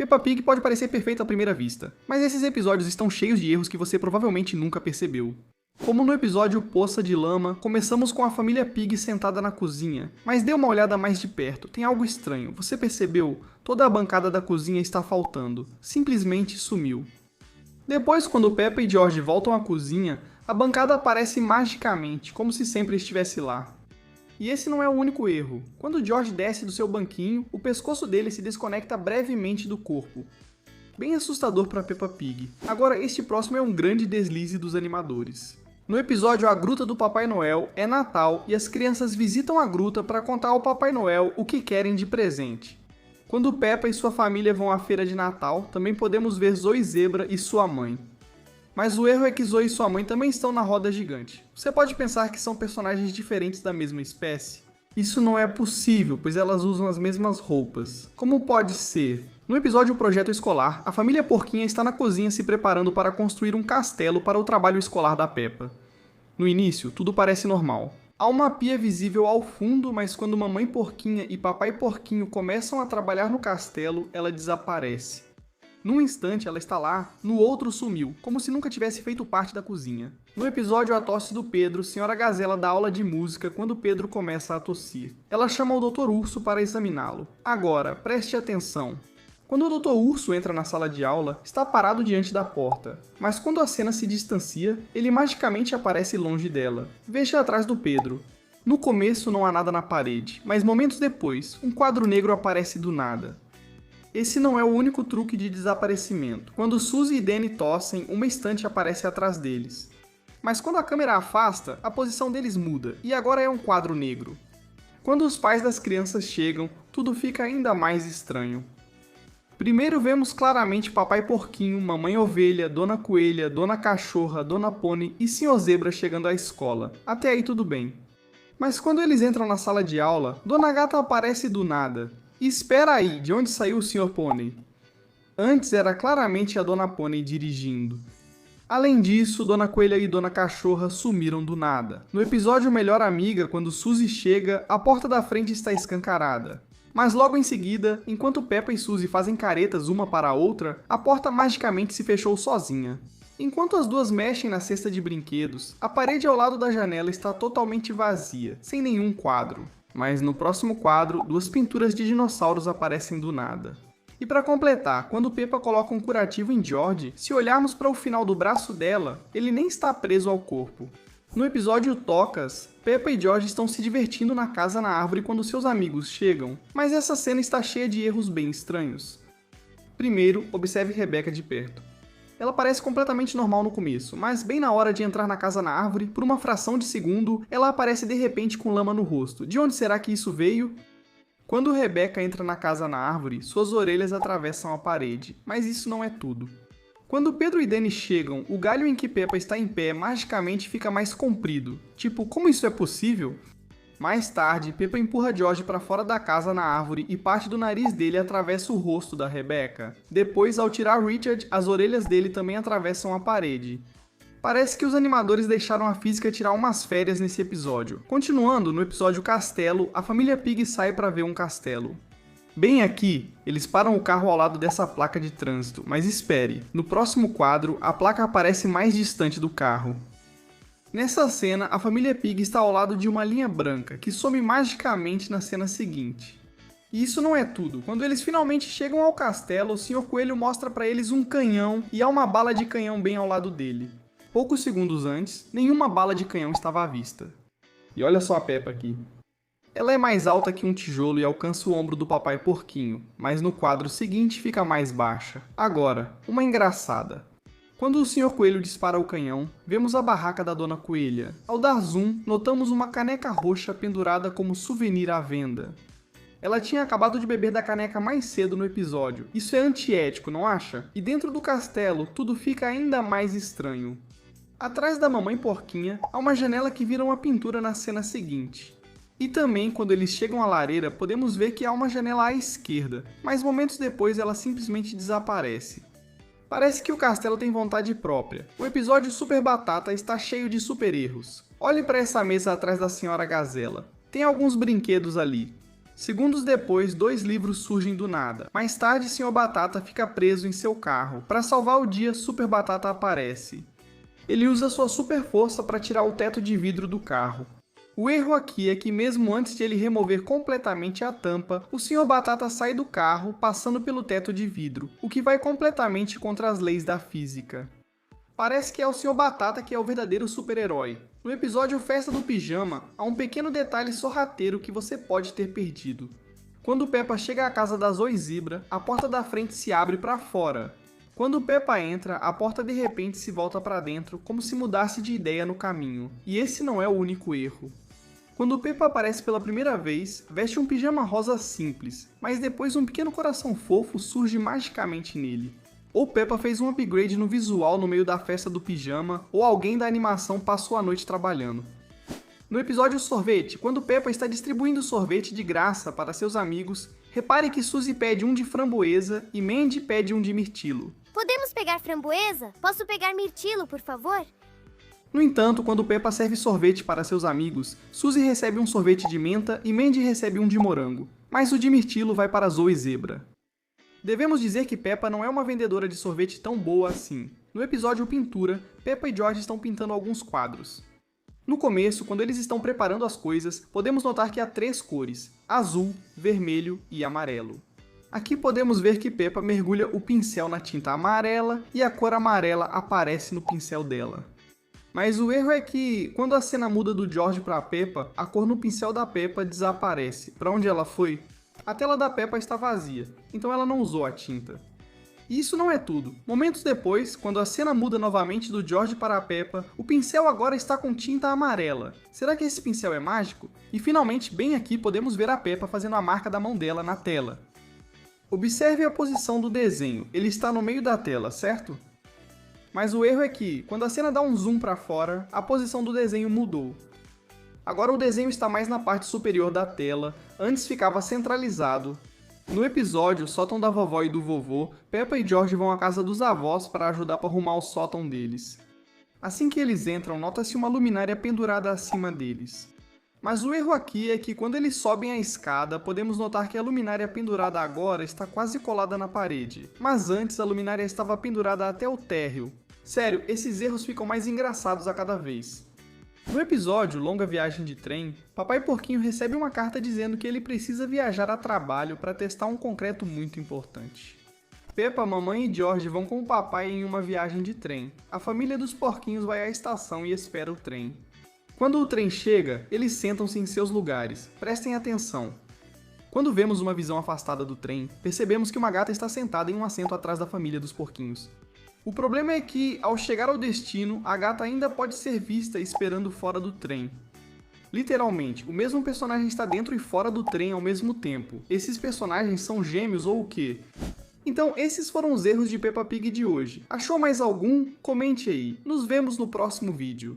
Peppa Pig pode parecer perfeita à primeira vista, mas esses episódios estão cheios de erros que você provavelmente nunca percebeu. Como no episódio Poça de Lama, começamos com a família Pig sentada na cozinha, mas dê uma olhada mais de perto, tem algo estranho, você percebeu? Toda a bancada da cozinha está faltando, simplesmente sumiu. Depois, quando Peppa e George voltam à cozinha, a bancada aparece magicamente, como se sempre estivesse lá. E esse não é o único erro. Quando George desce do seu banquinho, o pescoço dele se desconecta brevemente do corpo. Bem assustador para Peppa Pig. Agora, este próximo é um grande deslize dos animadores. No episódio A Gruta do Papai Noel, é Natal e as crianças visitam a gruta para contar ao Papai Noel o que querem de presente. Quando Peppa e sua família vão à feira de Natal, também podemos ver Zoe Zebra e sua mãe. Mas o erro é que Zoe e sua mãe também estão na roda gigante. Você pode pensar que são personagens diferentes da mesma espécie? Isso não é possível, pois elas usam as mesmas roupas. Como pode ser? No episódio Projeto Escolar, a família Porquinha está na cozinha se preparando para construir um castelo para o trabalho escolar da Peppa. No início, tudo parece normal. Há uma pia visível ao fundo, mas quando Mamãe Porquinha e Papai Porquinho começam a trabalhar no castelo, ela desaparece. Num instante ela está lá, no outro sumiu, como se nunca tivesse feito parte da cozinha. No episódio A Tosse do Pedro, Senhora Gazela dá aula de música quando Pedro começa a tossir. Ela chama o Dr. Urso para examiná-lo. Agora, preste atenção. Quando o Dr. Urso entra na sala de aula, está parado diante da porta. Mas quando a cena se distancia, ele magicamente aparece longe dela. Veja atrás do Pedro. No começo não há nada na parede, mas momentos depois, um quadro negro aparece do nada. Esse não é o único truque de desaparecimento. Quando Suzy e Danny tossem, uma estante aparece atrás deles. Mas quando a câmera afasta, a posição deles muda, e agora é um quadro negro. Quando os pais das crianças chegam, tudo fica ainda mais estranho. Primeiro vemos claramente Papai Porquinho, Mamãe Ovelha, Dona Coelha, Dona Cachorra, Dona Pônei e Sr. Zebra chegando à escola. Até aí tudo bem. Mas quando eles entram na sala de aula, Dona Gata aparece do nada. E espera aí, de onde saiu o Sr. Pônei? Antes era claramente a Dona Pônei dirigindo. Além disso, Dona Coelha e Dona Cachorra sumiram do nada. No episódio Melhor Amiga, quando Suzy chega, a porta da frente está escancarada. Mas logo em seguida, enquanto Peppa e Suzy fazem caretas uma para a outra, a porta magicamente se fechou sozinha. Enquanto as duas mexem na cesta de brinquedos, a parede ao lado da janela está totalmente vazia, sem nenhum quadro. Mas no próximo quadro, duas pinturas de dinossauros aparecem do nada. E para completar, quando Peppa coloca um curativo em George, se olharmos para o final do braço dela, ele nem está preso ao corpo. No episódio Tocas, Peppa e George estão se divertindo na casa na árvore quando seus amigos chegam, mas essa cena está cheia de erros bem estranhos. Primeiro, observe Rebecca de perto. Ela parece completamente normal no começo, mas bem na hora de entrar na casa na árvore, por uma fração de segundo, ela aparece de repente com lama no rosto. De onde será que isso veio? Quando Rebecca entra na casa na árvore, suas orelhas atravessam a parede, mas isso não é tudo. Quando Pedro e Danny chegam, o galho em que Peppa está em pé magicamente fica mais comprido. Tipo, como isso é possível? Mais tarde, Peppa empurra George para fora da casa na árvore e parte do nariz dele atravessa o rosto da Rebecca. Depois, ao tirar Richard, as orelhas dele também atravessam a parede. Parece que os animadores deixaram a física tirar umas férias nesse episódio. Continuando, no episódio Castelo, a família Pig sai para ver um castelo. Bem aqui, eles param o carro ao lado dessa placa de trânsito, mas espere, no próximo quadro, a placa aparece mais distante do carro. Nessa cena, a família Pig está ao lado de uma linha branca, que some magicamente na cena seguinte. E isso não é tudo. Quando eles finalmente chegam ao castelo, o Sr. Coelho mostra para eles um canhão e há uma bala de canhão bem ao lado dele. Poucos segundos antes, nenhuma bala de canhão estava à vista. E olha só a Peppa aqui. Ela é mais alta que um tijolo e alcança o ombro do Papai Porquinho, mas no quadro seguinte fica mais baixa. Agora, uma engraçada. Quando o Sr. Coelho dispara o canhão, vemos a barraca da Dona Coelha. Ao dar zoom, notamos uma caneca roxa pendurada como souvenir à venda. Ela tinha acabado de beber da caneca mais cedo no episódio. Isso é antiético, não acha? E dentro do castelo, tudo fica ainda mais estranho. Atrás da Mamãe Porquinha, há uma janela que vira uma pintura na cena seguinte. E também, quando eles chegam à lareira, podemos ver que há uma janela à esquerda, mas momentos depois ela simplesmente desaparece. Parece que o castelo tem vontade própria. O episódio Super Batata está cheio de super erros. Olhe para essa mesa atrás da Senhora Gazela. Tem alguns brinquedos ali. Segundos depois, 2 livros surgem do nada. Mais tarde, Sr. Batata fica preso em seu carro. Para salvar o dia, Super Batata aparece. Ele usa sua super força para tirar o teto de vidro do carro. O erro aqui é que mesmo antes de ele remover completamente a tampa, o Sr. Batata sai do carro passando pelo teto de vidro, o que vai completamente contra as leis da física. Parece que é o Sr. Batata que é o verdadeiro super-herói. No episódio Festa do Pijama, há um pequeno detalhe sorrateiro que você pode ter perdido. Quando Peppa chega à casa da Zoe Zebra, a porta da frente se abre para fora. Quando Peppa entra, a porta de repente se volta para dentro, como se mudasse de ideia no caminho. E esse não é o único erro. Quando Peppa aparece pela primeira vez, veste um pijama rosa simples, mas depois um pequeno coração fofo surge magicamente nele. Ou Peppa fez um upgrade no visual no meio da festa do pijama, ou alguém da animação passou a noite trabalhando. No episódio Sorvete, quando Peppa está distribuindo sorvete de graça para seus amigos, repare que Suzy pede um de framboesa e Mandy pede um de mirtilo. Podemos pegar framboesa? Posso pegar mirtilo, por favor? No entanto, quando Peppa serve sorvete para seus amigos, Suzy recebe um sorvete de menta e Mandy recebe um de morango, mas o de mirtilo vai para Zoe Zebra. Devemos dizer que Peppa não é uma vendedora de sorvete tão boa assim. No episódio Pintura, Peppa e George estão pintando alguns quadros. No começo, quando eles estão preparando as coisas, podemos notar que há 3 cores: azul, vermelho e amarelo. Aqui podemos ver que Peppa mergulha o pincel na tinta amarela e a cor amarela aparece no pincel dela. Mas o erro é que, quando a cena muda do George para Peppa, a cor no pincel da Peppa desaparece. Para onde ela foi? A tela da Peppa está vazia, então ela não usou a tinta. E isso não é tudo. Momentos depois, quando a cena muda novamente do George para a Peppa, o pincel agora está com tinta amarela. Será que esse pincel é mágico? E finalmente, bem aqui, podemos ver a Peppa fazendo a marca da mão dela na tela. Observe a posição do desenho, ele está no meio da tela, certo? Mas o erro é que, quando a cena dá um zoom para fora, a posição do desenho mudou. Agora o desenho está mais na parte superior da tela, antes ficava centralizado. No episódio Sótão da Vovó e do Vovô, Peppa e George vão à casa dos avós para ajudar para arrumar o sótão deles. Assim que eles entram, nota-se uma luminária pendurada acima deles. Mas o erro aqui é que quando eles sobem a escada, podemos notar que a luminária pendurada agora está quase colada na parede. Mas antes a luminária estava pendurada até o térreo. Sério, esses erros ficam mais engraçados a cada vez. No episódio Longa Viagem de Trem, Papai Porquinho recebe uma carta dizendo que ele precisa viajar a trabalho para testar um concreto muito importante. Peppa, Mamãe e George vão com o papai em uma viagem de trem. A família dos porquinhos vai à estação e espera o trem. Quando o trem chega, eles sentam-se em seus lugares. Prestem atenção. Quando vemos uma visão afastada do trem, percebemos que uma gata está sentada em um assento atrás da família dos porquinhos. O problema é que, ao chegar ao destino, a gata ainda pode ser vista esperando fora do trem. Literalmente, o mesmo personagem está dentro e fora do trem ao mesmo tempo. Esses personagens são gêmeos ou o quê? Então, esses foram os erros de Peppa Pig de hoje. Achou mais algum? Comente aí. Nos vemos no próximo vídeo.